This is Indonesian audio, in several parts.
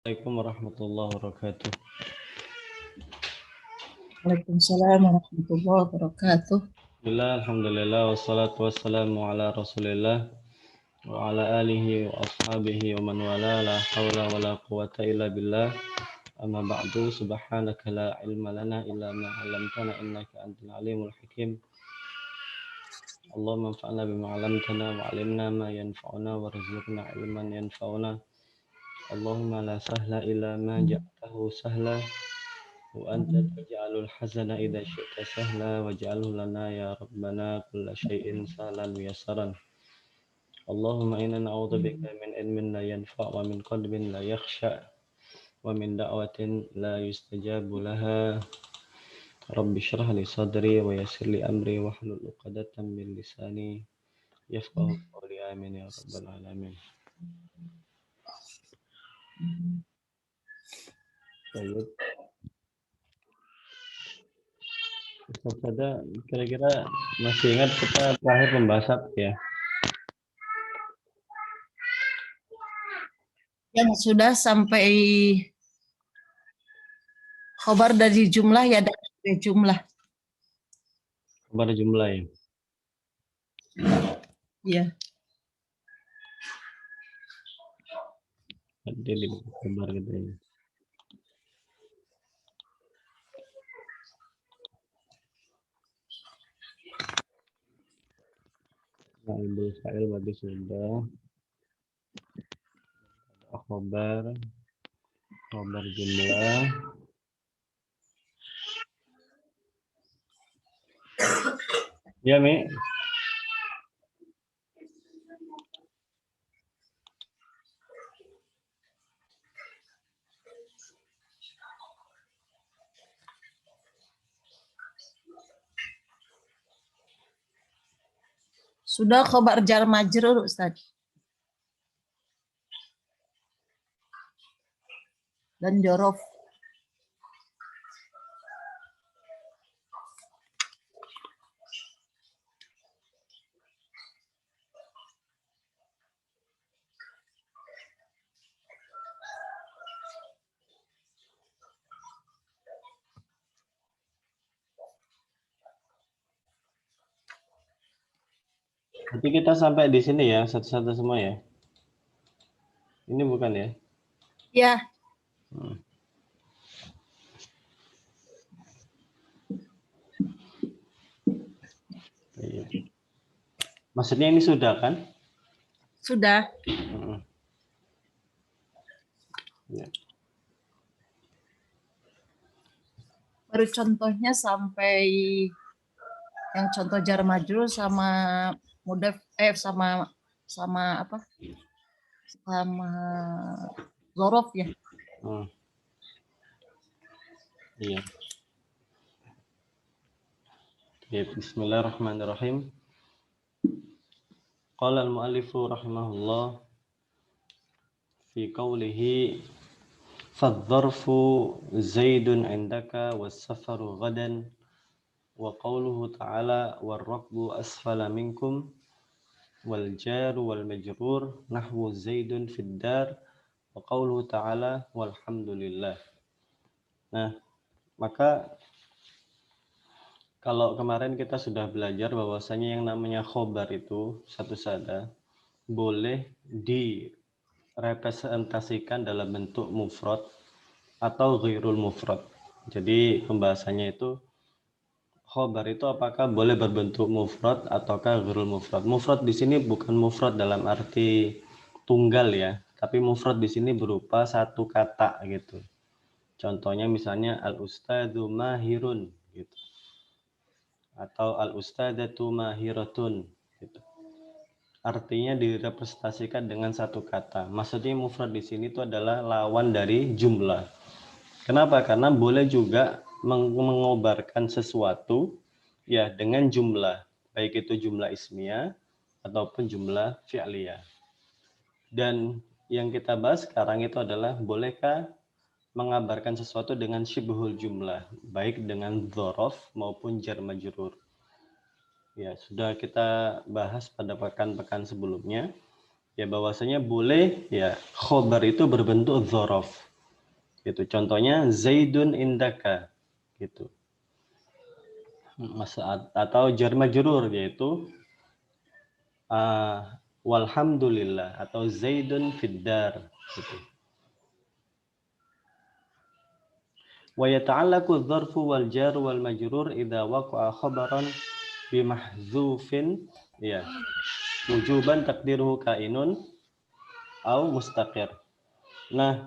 Assalamualaikum warahmatullahi wabarakatuh. Waalaikumsalam warahmatullahi wabarakatuh. Alhamdulillah wassalatu wassalamu ala Rasulillah wa ala alihi wa ashabihi wa man wala la hawla wa la quwata illa billah. Amma ba'du, subhanaka la ilma lana illa ma 'allamtana innaka antal alimul hakim. Allahumma anfa'na bima 'allamtana wa 'allimna ma yanfa'una warzuqna ilman yanfa'una. Allahumma la sahla illa ma ja'altahu sahla wa anta taj'alul hazana idza syi'ta sahla waj'alhu lana ya rabbana kulla syai'in sahlan muyassaran. Allahumma inna na'udzubika min ilmin la yanfa' wa min qalbin la yakhsha wa min da'watin la yustajabu laha. Rabbi shrah li sadri wa yassir li amri wahlul 'uqdatam min lisani yafqahu qawli. Amin ya rabbal alamin. Baik. Ustaz Sada, kira-kira masih ingat kita terakhir membahas apa ya? Yang sudah sampai khobar dari jumlah ya dari jumlah. Khobar jumlah ya. Iya. Ada di khobar gitu ya. Naibul fa'il berarti sudah. Khobar jumlah. Ya, Mi. Sudah khobar jar majrur Ustaz. Dan jorof. Nanti kita sampai di sini ya, satu-satu semua ya. Ini bukan ya? Ya. Iya. Maksudnya ini sudah kan? Sudah. Ya. Baru contohnya sampai yang contoh jar majrur sama mudaf sama apa? Sama zorof ya. Iya. Ya, bismillahirrahmanirrahim. Qala al-mu'allifu rahimahullah fi qawlihi fadh-dharfu zaidun 'indaka was-safaru ghadan wa qawluhu ta'ala war-rakbu asfala minkum wal jaru wal majrur nahwu zaidun fid dar wa qawluhu ta'ala walhamdulillah. Nah, maka kalau kemarin kita sudah belajar bahwasanya yang namanya khobar itu satu sada boleh direpresentasikan dalam bentuk mufrad atau ghairul mufrad. Jadi pembahasannya itu khobar itu apakah boleh berbentuk mufrad ataukah ghairul mufrad. Mufrad di sini bukan mufrad dalam arti tunggal ya, tapi mufrad di sini berupa satu kata gitu. Contohnya misalnya al-ustadzu mahirun gitu. Atau al-ustadzatu mahiratun gitu. Artinya direpresentasikan dengan satu kata. Maksudnya mufrad di sini itu adalah lawan dari jumlah. Kenapa? Karena boleh juga mengobarkan sesuatu ya dengan jumlah, baik itu jumlah ismiyah ataupun jumlah fi'liyah. Dan yang kita bahas sekarang itu adalah bolehkah mengabarkan sesuatu dengan syibhul jumlah, baik dengan dzaraf maupun jar majrur. Ya, sudah kita bahas pada pekan-pekan sebelumnya ya bahwasanya boleh ya khobar itu berbentuk dzaraf. Gitu. Contohnya Zaidun indaka gitu. Atau jar majrur yaitu walhamdulillah atau Zaidun fiddar gitu. Wa yata'allaqu adh-dharfu wal jar wal majrur idza waqa'a khabaran bi mahdzufin ya wujuban taqdiruhu kainun au mustaqir. Nah,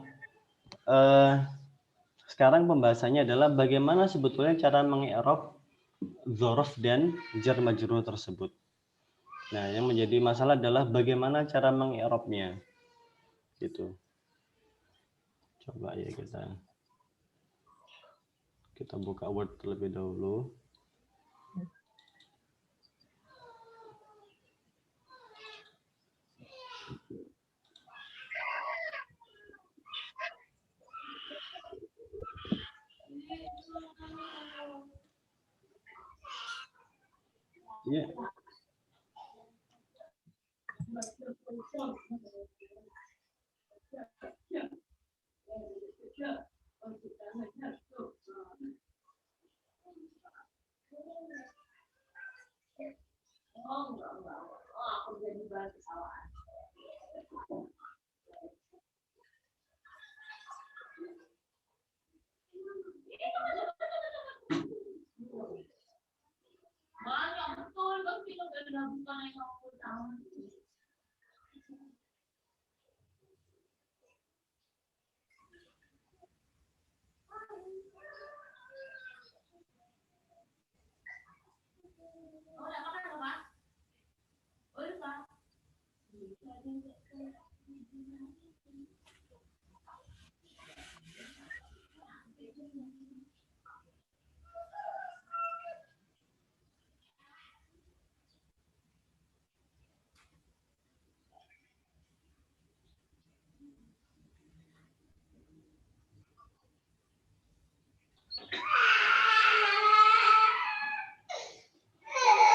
sekarang pembahasannya adalah bagaimana sebetulnya cara mengi'rab dzaraf dan jar majrur tersebut. Nah, yang menjadi masalah adalah bagaimana cara mengi'rabnya. Gitu. Coba ya kita buka Word terlebih dahulu. Ya.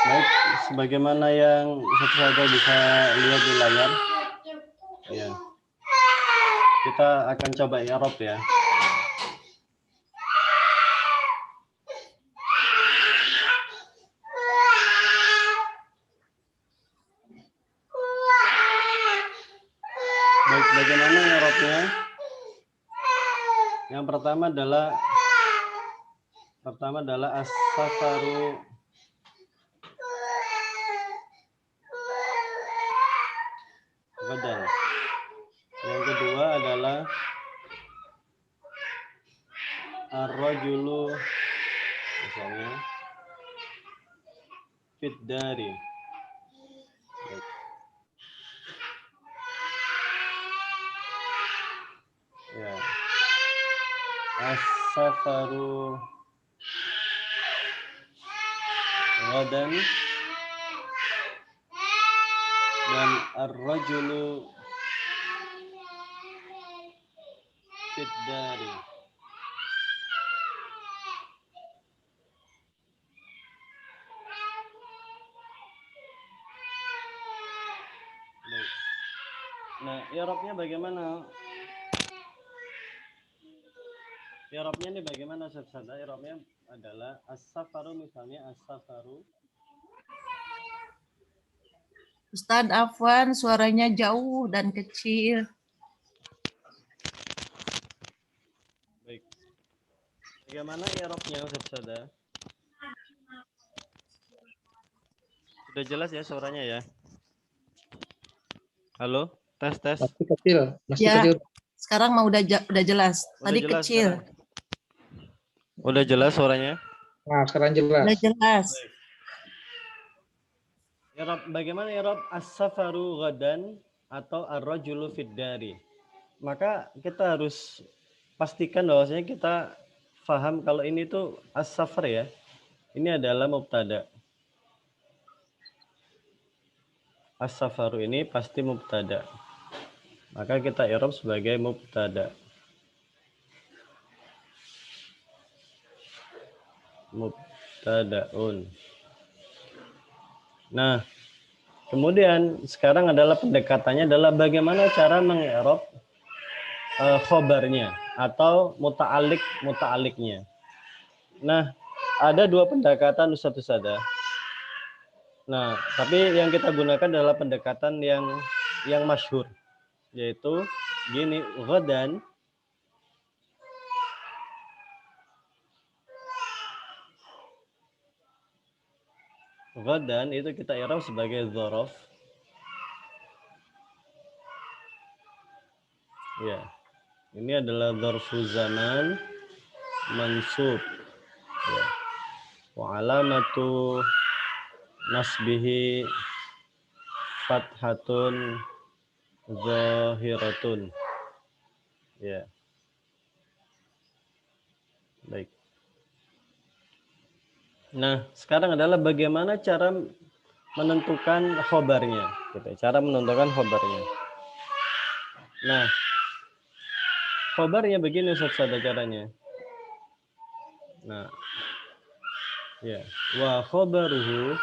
Baik, sebagaimana yang saudara bisa lihat di layar, ya, kita akan coba i'rab ya. Baik, bagaimana i'rabnya? Yang pertama adalah as-safaru badan. Yang kedua adalah ar-rajulu misalnya fiddari. Ya. As-safaru ghadan dan ar-rajulu fiddari. Baik. Nah, i'rabnya bagaimana? I'rabnya ini bagaimana Ustaz? I'rabnya adalah as-safaru misalnya as-safaru. Ustadz Afwan, suaranya jauh dan kecil. Baik. Bagaimana i'rabnya Ustaz? Sudah jelas ya suaranya ya? Halo, tes. Masih kecil, Ya, kecil. sekarang mah udah jelas. Tadi jelas kecil. sekarang. Udah jelas suaranya? Nah, sekarang jelas. Udah jelas. I'rab, bagaimana i'rab as-safaru ghadan atau ar-rajulu fiddari? Maka kita harus pastikan bahwasanya kita paham kalau ini tuh as-safar ya. Ini adalah mubtada. As-safaru ini pasti mubtada. Maka kita i'rab sebagai mubtada. Mubtadaun. Nah, kemudian sekarang adalah pendekatannya adalah bagaimana cara mengi'rab khobarnya. atau muta'aliknya. Nah, ada dua pendekatan Ustaz. Nah, tapi yang kita gunakan adalah pendekatan yang masyhur, yaitu gini, ghadan itu kita i'rab sebagai dzaraf. Ya. Ini adalah dzarfu zaman mansub. Ya. Wa alamatu nasbihi fathatun zahiratun. Ya. Baik. Nah, sekarang adalah bagaimana cara menentukan khobarnya. Gitu. Cara menentukan khobarnya. Nah, khobarnya begini Ustaz caranya. Nah, ya. Wa khobaruhu.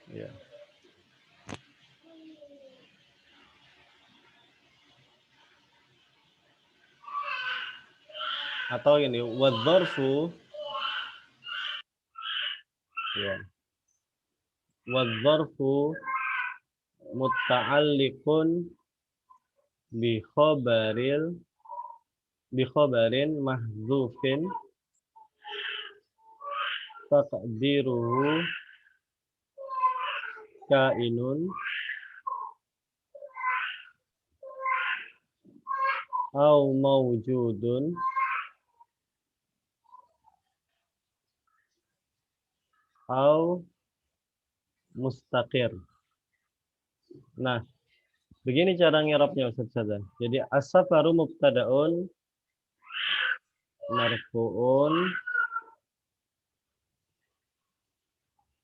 Ya. Atau ini wadzarfu, ya, wadzarfu mutta'alliqun bi khabarin mahdzufin taqdiruhu kainun au mawjudun au mustaqir. Nah, begini cara ngirapnya Ustaz. Jadi as-safaru mubtada'un marfu'un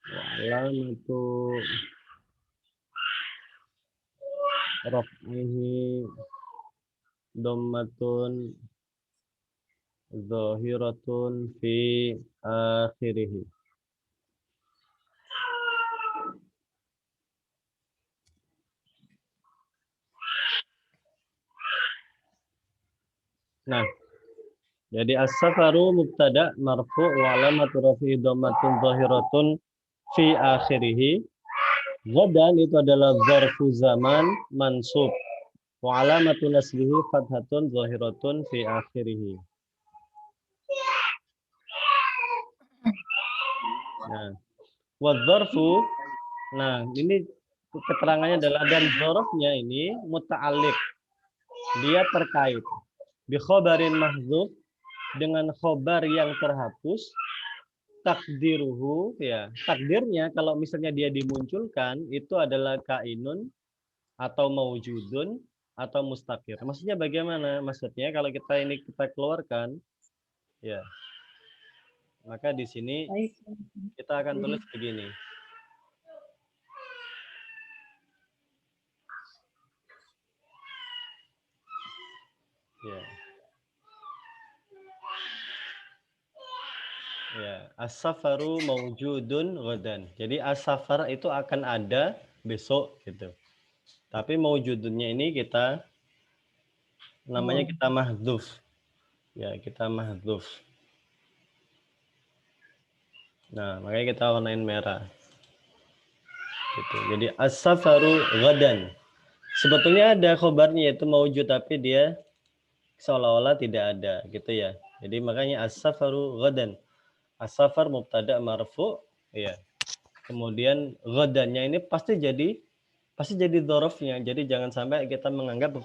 wa alamatu raf'ihi dhammatun zahiratun fi akhirih. Nah, jadi as-safaru mubtada marfu' wa alamatu raf'ihi dhammatun zahiratun fi akhirih. Ghadan itu adalah zarfu zaman mansub wa alamatu nasbihi fathatun zahiratun fi akhirih. Nah, wa dzarfu, nah ini keterangannya adalah dan dzarafnya ini muta'alliq. Dia terkait bi khabarin mahdzuf, dengan khobar yang terhapus, takdiruhu, ya, takdirnya kalau misalnya dia dimunculkan itu adalah kainun atau maujudun atau mustaqir. Maksudnya bagaimana? Maksudnya kalau kita keluarkan, ya, maka di sini kita akan tulis begini. Ya. Ya, as-safaru maujudun ghadan. Jadi as-safar itu akan ada besok gitu. Tapi maujudunnya ini kita namanya kita mahdzuf. Ya, kita mahdzuf. Nah, makanya kita warnain merah. Gitu. Jadi as-safaru ghadan. Sebetulnya ada khobarnya yaitu maujud tapi dia seolah-olah tidak ada gitu ya. Jadi makanya as-safaru ghadan. As-safar mubtada marfu, ya. Kemudian ghadannya ini pasti jadi dzarafnya. Jadi jangan sampai kita menganggap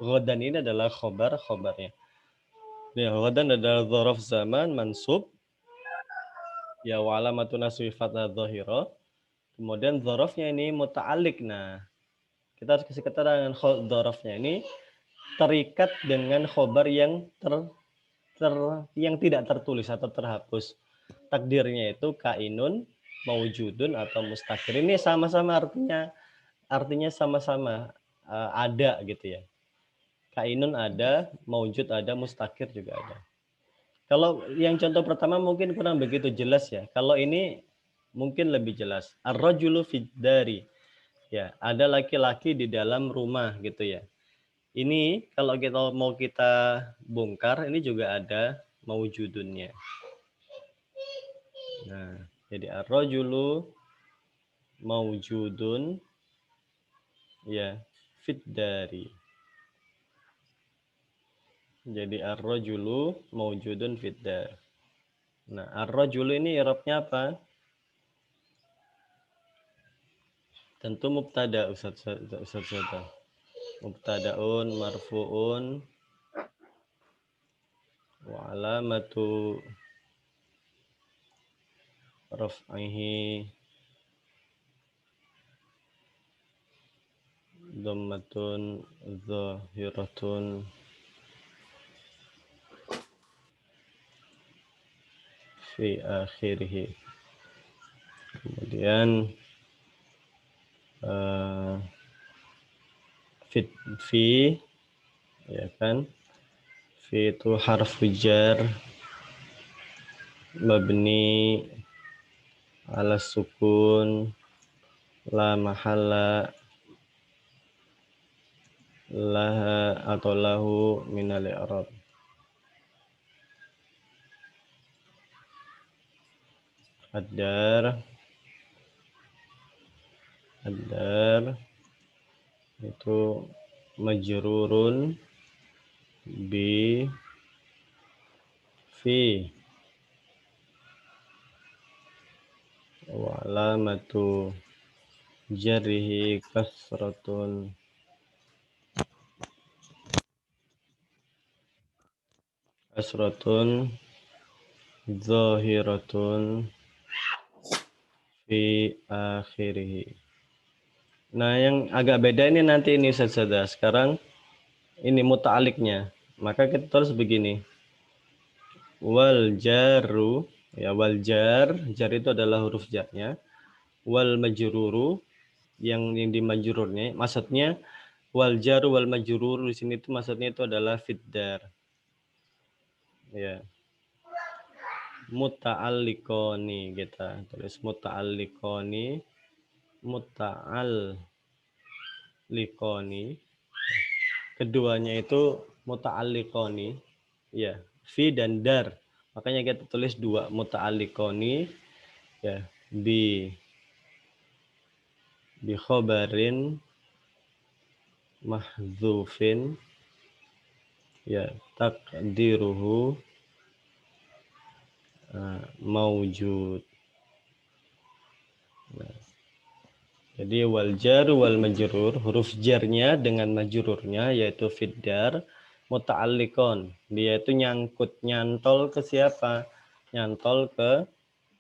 ghadan ini adalah khobarnya. Ya, ghadan adalah dzaraf zaman mansub. Ya, wa alamatun nasbi fathah dhahira. Kemudian dzarafnya ini muta'alliq. Nah, kita harus kasih keterangan dzarafnya ini terikat dengan khobar yang yang tidak tertulis atau terhapus. Takdirnya itu kainun, maujudun atau mustaqir. Ini sama-sama artinya sama-sama ada gitu ya. Kainun ada, maujud ada, mustaqir juga ada. Kalau yang contoh pertama mungkin kurang begitu jelas ya. Kalau ini mungkin lebih jelas. Ar-rajulu fid dari. Ya, ada laki-laki di dalam rumah gitu ya. Ini kalau kita bongkar, ini juga ada maujudunnya. Nah, jadi ar-rajulu maujudun ya fit dari. Jadi ar-rajulu maujudun fit dar. Nah, ar-rajulu ini i'rabnya apa? Tentu mubtada, Ustaz. Mubtadaun marfuun wa alamatu raf'ihi dhammatun zahiratun fi akhirih. Kemudian fi ya kan, fi itu harfu jar mabni ala sukun la mahalla laha atau lahu minal i'rab. Ad-dar itu majrurun bi fi wa alamatu jarrihi kasratun zahiratun fi akhirih. Nah, yang agak beda ini nanti ini saja. Sekarang ini muta'aliknya. Maka kita terus begini. Wal jaru, ya wal jar itu adalah huruf jarnya. Wal majruru, yang di majrurnya, maksudnya wal jaru wal majrur di sini itu maksudnya itu adalah fiddar. Ya. Muta'alliqoni kita tulis muta'alliqoni keduanya itu muta'alliqoni ya fi dan dar, makanya kita tulis dua muta'alliqoni ya bi khobarin mahdzufin ya taqdiruhu maujud. Nah, jadi wal jar wal majrur, huruf jarnya dengan majrurnya yaitu fiddar muta'alliqon. Dia itu nyantol ke siapa? Nyantol ke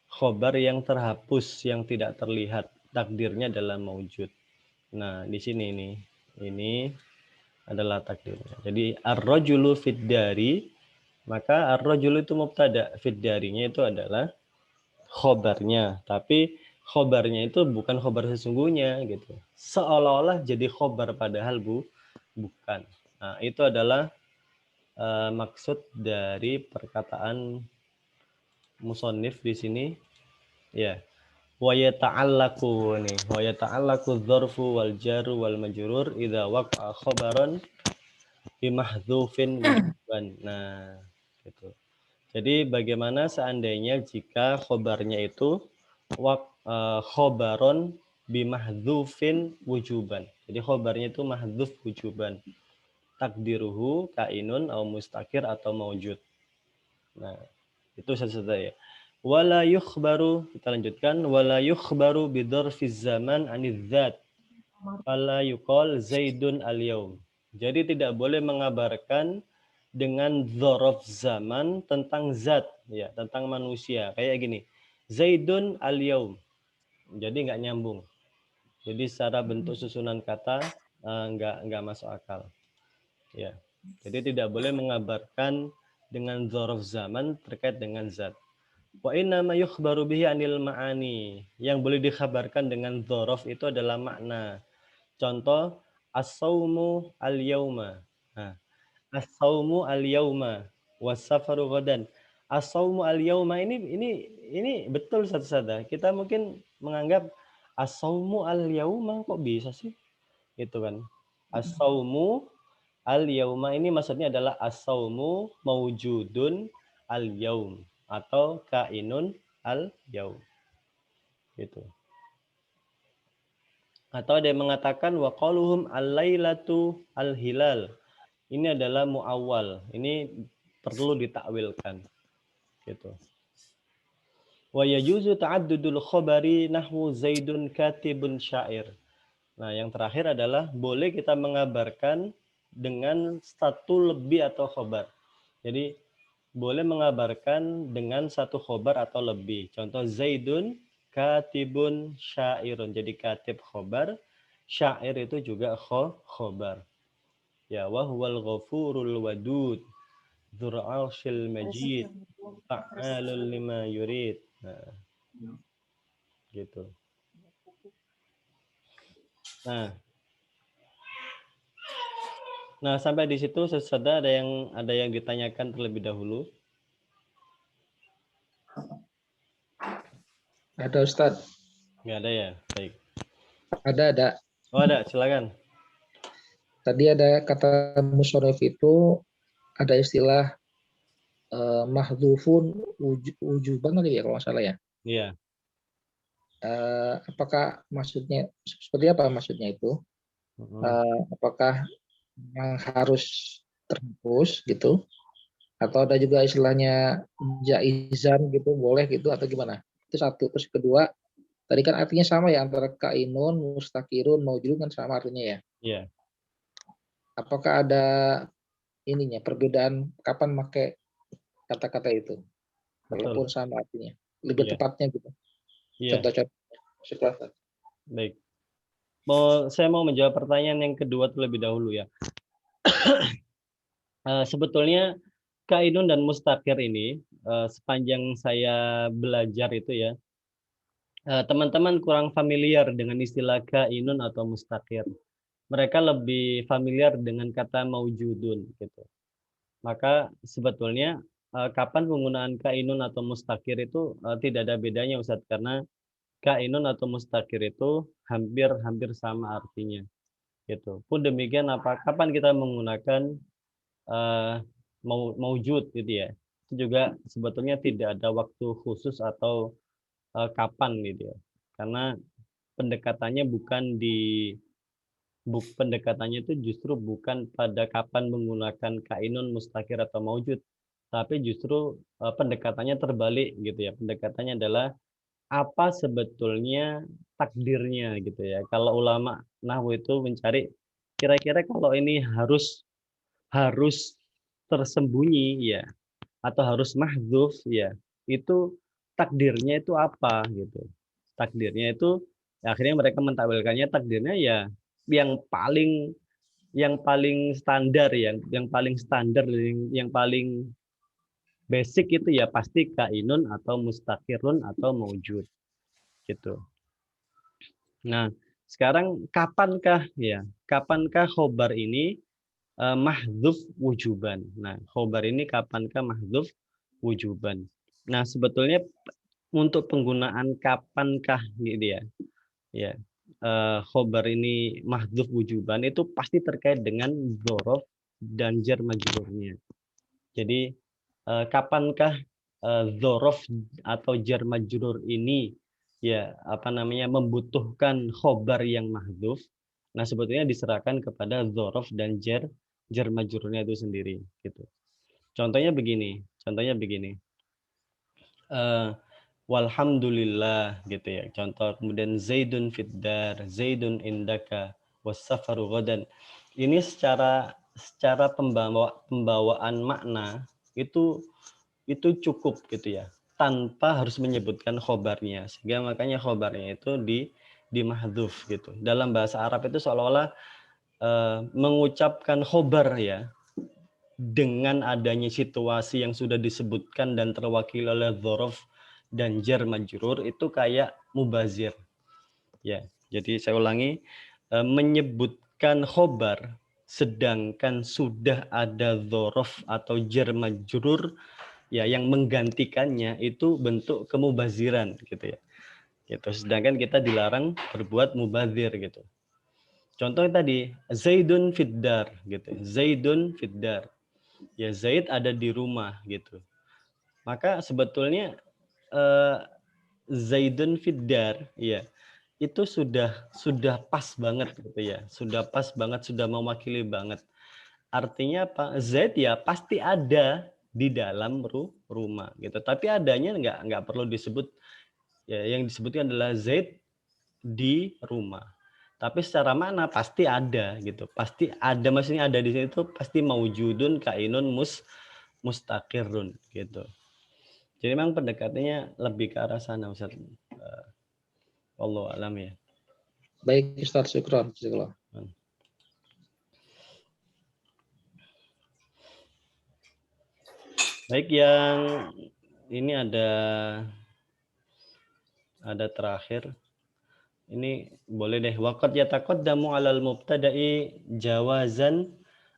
khobar yang terhapus, yang tidak terlihat. Takdirnya adalah maujud. Nah, di sini nih. Ini adalah takdirnya. Jadi ar-rajulu fiddari, maka ar-rajulu itu mubtada, fiddarinya itu adalah khobarnya, tapi khobarnya itu bukan khobar sesungguhnya gitu. Seolah-olah jadi khobar padahal bukan. Nah, itu adalah maksud dari perkataan musannif di sini ya. Wa yata'allaqu nih, wa yata'allaqu dzarfu wal jaru wal majrur idza waqa'a khabaran bi mahdzufin wujuban. Nah, gitu. Jadi bagaimana seandainya jika khobarnya itu khobaron bimahdzufin wujuban. Jadi khobarnya itu mahdzuf wujuban. Takdiruhu kainun atau mustakir atau maujud. Nah, itu saja ya. Wala yukhbaru, kita lanjutkan, wala yukhbaru bidzarfiz zaman anidzat. Fala yuqal Zaidun al-yaum. Jadi tidak boleh mengabarkan dengan dzaraf zaman tentang zat, ya, tentang manusia. Kayak gini, Zaidun al-yaum. Jadi nggak nyambung. Jadi secara bentuk susunan kata nggak masuk akal. Ya. Jadi tidak boleh mengabarkan dengan dzaraf zaman terkait dengan zat. Wa inna ma yukhbaru bihi anil ma'ani. Yang boleh dikhabarkan dengan dzaraf itu adalah makna. Contoh as-saumu al-yauma. Nah, as-saumu al-yauma was-safaru ghadan. As-saumu al-yauma ini betul satu-satu. Kita mungkin menganggap as-saumu al-yauma kok bisa sih? Gitu kan. As-saumu Al-yauma ini maksudnya adalah as-saumu mawjudun al-yaum atau kainun al-yaum. Gitu. Atau ada yang mengatakan wa qaluhum al-lailatu al-hilal. Ini adalah muawwal. Ini perlu ditakwilkan. Gitu. Wa yajuzu ta'addudul khabari nahwu Zaidun katibun syair. Nah, yang terakhir adalah boleh kita mengabarkan dengan satu lebih atau khobar. Jadi boleh mengabarkan dengan satu khobar atau lebih. Contoh Zaidun katibun syairun. Jadi katib khobar, syair itu juga khobar. Ya, wa huwal ghafurul wadud, dzul arsyil majid, fa'alul lima yurid. Nah, gitu. Nah, sampai di situ sudah ada yang ditanyakan terlebih dahulu. Ada Ustadz. Nggak ada ya? Baik. Ada. Oh, ada, silakan. Tadi ada kata musharraf itu ada istilah mahdhufun wujuban tadi ya kalau nggak salah ya. Iya. Apakah maksudnya seperti apa maksudnya itu? Apakah yang harus terhapus gitu? Atau ada juga istilahnya jaizan gitu, boleh gitu atau gimana? Itu satu. Terus kedua, tadi kan artinya sama ya antara kainun, mustakirun, maujudun kan sama artinya ya. Iya. Apakah ada ininya perbedaan kapan pakai kata-kata itu? Walaupun sama artinya. Lebih tepatnya gitu. Iya. Contoh-contoh. Baik. Saya mau menjawab pertanyaan yang kedua terlebih dahulu ya. Sebetulnya kainun dan mustakir ini sepanjang saya belajar itu ya, teman-teman kurang familiar dengan istilah kainun atau mustakir. Mereka lebih familiar dengan kata maujudun gitu. Maka sebetulnya kapan penggunaan kainun atau mustakir itu tidak ada bedanya Ustadz, karena kainun atau mustakir itu hampir sama artinya. Gitu. Pun demikian kapan kita menggunakan maujud gitu ya. Itu juga sebetulnya tidak ada waktu khusus atau kapan gitu ya. Karena pendekatannya pendekatannya itu justru bukan pada kapan menggunakan kainun, mustakir atau maujud, tapi justru pendekatannya terbalik gitu ya. Pendekatannya adalah apa sebetulnya takdirnya gitu ya. Kalau ulama nahwu itu mencari kira-kira kalau ini harus tersembunyi ya atau harus mahdzuf ya, itu takdirnya itu apa gitu. Takdirnya itu akhirnya mereka mentakwilkannya takdirnya ya yang paling standar ya, yang paling standar, yang paling basic itu ya pasti kainun atau mustakirun atau maujud gitu. Nah, sekarang kapankah khobar ini mahdzuf wujuban? Nah, khobar ini kapankah mahdzuf wujuban? Nah, sebetulnya untuk penggunaan kapankah gitu ya. Ya. Khobar ini mahdzuf wujuban itu pasti terkait dengan dzorof dan jar majrurnya. Jadi kapankah dzorof atau jar majrur ini ya membutuhkan khobar yang mahdzuf? Nah, sebetulnya diserahkan kepada dzorof dan jar majrurnya itu sendiri gitu. Contohnya begini. Walhamdulillah gitu ya. Contoh kemudian Zaidun fiddar, Zaidun indaka, wassafaru ghadan. Ini secara pembawaan makna itu cukup gitu ya. Tanpa harus menyebutkan khobarnya. Sehingga makanya khobarnya itu di mahdzuf gitu. Dalam bahasa Arab itu seolah-olah mengucapkan khobar ya dengan adanya situasi yang sudah disebutkan dan terwakili oleh dzorof dan jar majrur itu kayak mubazir. Ya, jadi saya ulangi, menyebutkan khobar sedangkan sudah ada dzorof atau jar majrur ya yang menggantikannya itu bentuk kemubaziran gitu ya. Gitu. Sedangkan kita dilarang berbuat mubazir gitu. Contohnya tadi Zaidun fiddar gitu. Zaidun fiddar. Ya Zaid ada di rumah gitu. Maka sebetulnya Zaidun fiddar ya itu sudah pas banget gitu ya. Sudah pas banget, sudah mewakili banget. Artinya apa? Zaid ya pasti ada di dalam rumah gitu. Tapi adanya nggak perlu disebut ya, yang disebutkan adalah Zaid di rumah. Tapi secara makna pasti ada gitu. Pasti ada, maksudnya ada di sini itu pasti maujudun kainun mustaqirrun gitu. Jadi memang pendekatannya lebih ke arah sana Ustaz. Wallahu alam ya. Baik Ustaz, syukron. Syukron. Baik, yang ini ada terakhir. Ini boleh deh. Waqad yataqaddamu 'alal mubtada'i jawazan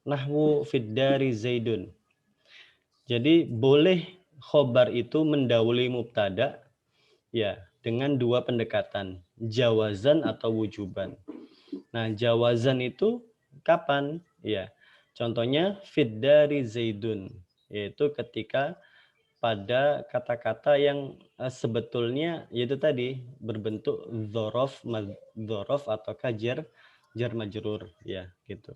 nahwu fiddari Zaidun. Jadi boleh khobar itu mendahului mubtada ya dengan dua pendekatan, jawazan atau wujuban. Nah, jawazan itu kapan? Ya. Contohnya fiddari Zaidun, yaitu ketika pada kata-kata yang sebetulnya yaitu tadi berbentuk dzorof atau jar majrur ya gitu.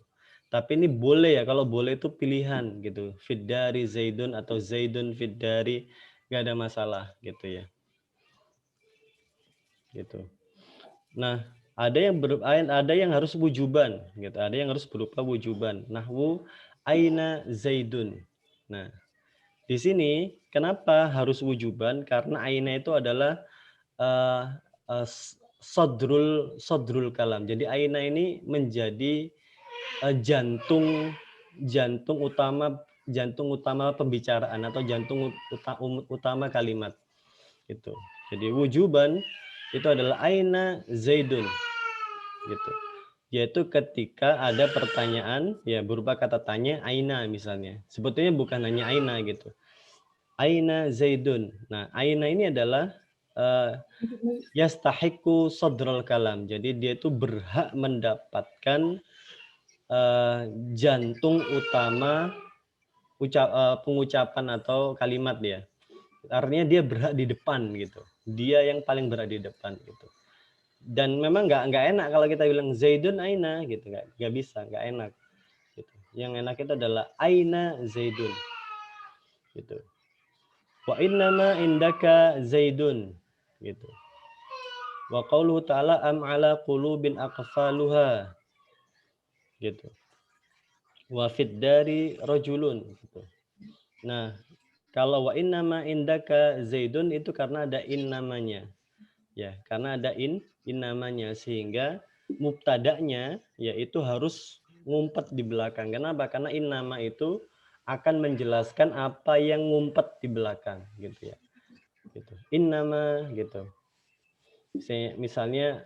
Tapi ini boleh ya, kalau boleh itu pilihan gitu. Fiddari Zaidun atau Zaidun fiddari, nggak ada masalah gitu ya. Gitu. Nah, ada yang harus wujuban gitu. Ada yang harus berupa wujuban. Nahwu aina Zaidun. Nah, di sini kenapa harus wujuban? Karena aina itu adalah sodrul kalam. Jadi aina ini menjadi jantung utama pembicaraan atau jantung utama kalimat gitu. Jadi wujuban itu adalah aina Zaidun gitu. Yaitu ketika ada pertanyaan ya berupa kata tanya aina misalnya. Sebetulnya bukan hanya aina gitu. Aina Zaidun. Nah, aina ini adalah yastahiqu sadrul kalam. Jadi dia itu berhak mendapatkan jantung utama pengucapan atau kalimat dia. Artinya dia berhak di depan gitu. Dia yang paling berhak di depan gitu. Dan memang nggak enak kalau kita bilang Zaidun aina gitu, nggak bisa, nggak enak gitu. Yang enak itu adalah aina Zaidun gitu. Wa innama indaka Zaidun gitu. Wa qauluhu ta'ala am ala qulubin aqfaluha gitu. Wa fid dari rajulun gitu. Nah, kalau wa innama indaka Zaidun itu karena ada in namanya. Ya, karena ada in namanya sehingga mubtada'nya yaitu harus ngumpet di belakang. Kenapa? Karena in nama itu akan menjelaskan apa yang ngumpet di belakang gitu ya. Gitu. In nama gitu. Misalnya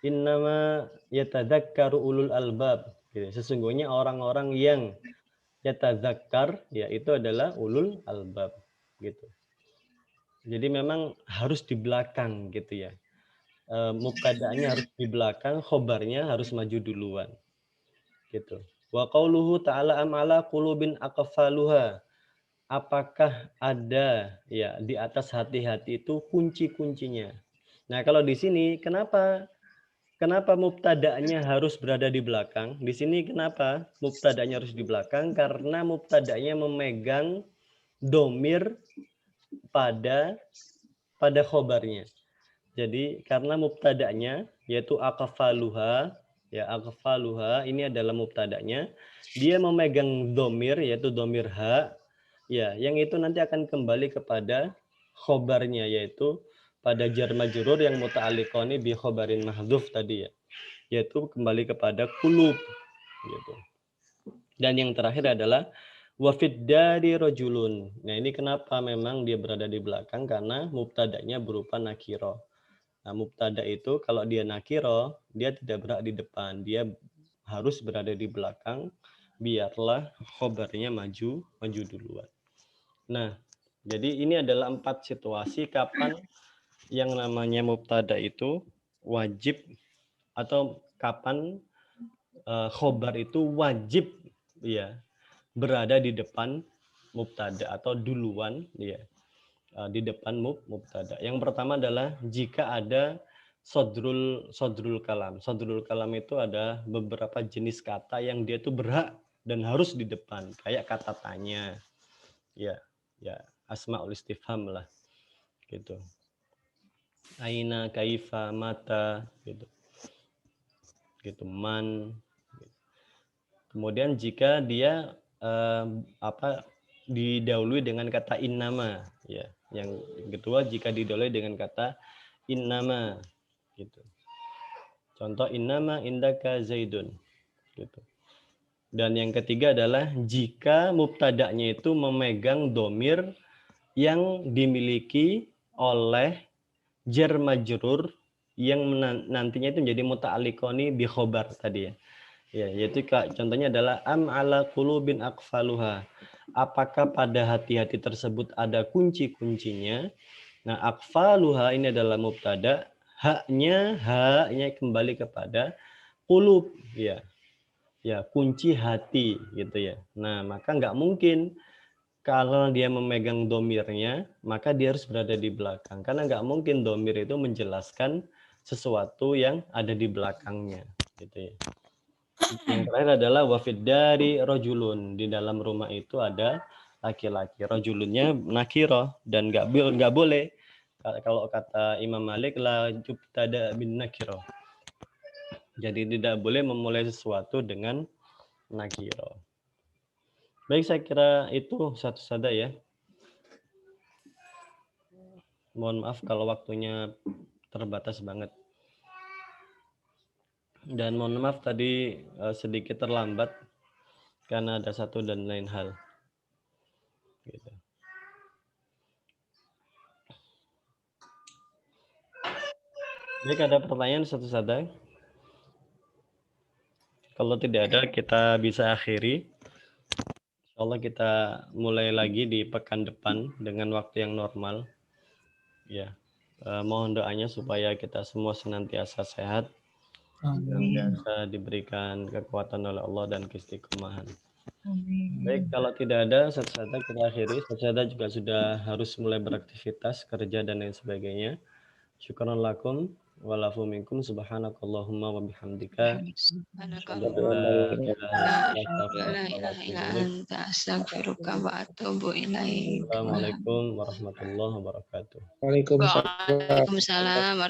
innama yatadzakkaru ulul albab gitu. Sesungguhnya orang-orang yang yatadzakkar ya itu adalah ulul albab gitu. Jadi memang harus di belakang gitu ya. Mubtada'nya harus di belakang, khobarnya harus maju duluan. Gitu. Wa qauluhu ta'ala am ala qulubin aqfaluha. Apakah ada ya di atas hati-hati itu kunci-kuncinya. Nah, kalau di sini kenapa mubtada'nya harus berada di belakang? Di sini kenapa mubtada'nya harus di belakang? Karena mubtada'nya memegang domir pada khobarnya. Jadi karena mubtada'nya yaitu aqfaluha ya aqfaluha ini adalah mubtada'nya, dia memegang domir yaitu domir ha ya yang itu nanti akan kembali kepada khobarnya yaitu pada jar majrur yang muta'alliqani bi khobarin mahdhuf tadi ya, yaitu kembali kepada qulub gitu. Dan yang terakhir adalah wafid dari rojulun. Nah, ini kenapa memang dia berada di belakang karena mubtada'nya berupa nakiro. Nah, mubtada itu kalau dia nakiro, dia tidak berhak di depan, dia harus berada di belakang, biarlah khobarnya maju duluan. Nah, jadi ini adalah 4 situasi kapan yang namanya mubtada itu wajib atau kapan khobar itu wajib ya berada di depan mubtada atau duluan ya di depan mubtada. Yang pertama adalah jika ada sodrul kalam. Sodrul kalam itu ada beberapa jenis kata yang dia tuh berhak dan harus di depan, kayak kata tanya. Ya, asmaul istifham lah gitu. Aina, kaifa, mata gitu. Gitu, man. Kemudian jika dia didahului dengan kata innama ya. Yang kedua jika didahului dengan kata innama gitu. Contoh innama indaka zaidun gitu. Dan yang ketiga adalah jika mubtada'nya itu memegang domir yang dimiliki oleh jar majrur yang nantinya itu menjadi muta'alliqoni bi khobar tadi ya. Ya, yaitu contohnya adalah am ala qulubin aqfaluha. Apakah pada hati-hati tersebut ada kunci-kuncinya? Nah, aqfaluha ini adalah mubtada, haknya kembali kepada qulub ya. Ya, kunci hati gitu ya. Nah, maka nggak mungkin kalau dia memegang domirnya, maka dia harus berada di belakang. Karena nggak mungkin domir itu menjelaskan sesuatu yang ada di belakangnya gitu ya. Yang terakhir adalah wafid dari rojulun. Di dalam rumah itu ada laki-laki. Rojulunnya nakiro dan nggak boleh. Kalau kata Imam Malik la jubtada bin nakiro. Jadi tidak boleh memulai sesuatu dengan nakiro. Baik, saya kira itu satu saja ya. Mohon maaf kalau waktunya terbatas banget. Dan mohon maaf tadi sedikit terlambat karena ada satu dan lain hal. Gitu. Baik, ada pertanyaan satu saja. Kalau tidak ada, kita bisa akhiri. Insyaallah kita mulai lagi di pekan depan dengan waktu yang normal. Ya, mohon doanya supaya kita semua senantiasa sehat dan bisa diberikan kekuatan oleh Allah dan keistiqomahan. Baik, kalau tidak ada, satu-satu kita akhiri. Satu-satu juga sudah harus mulai beraktivitas, kerja dan lain sebagainya. Syukran lakum walafu minkum subhanakallahumma wa bihamdika. Assalamualaikum warahmatullahi wabarakatuh. Waalaikumsalam. Waalaikumsalam.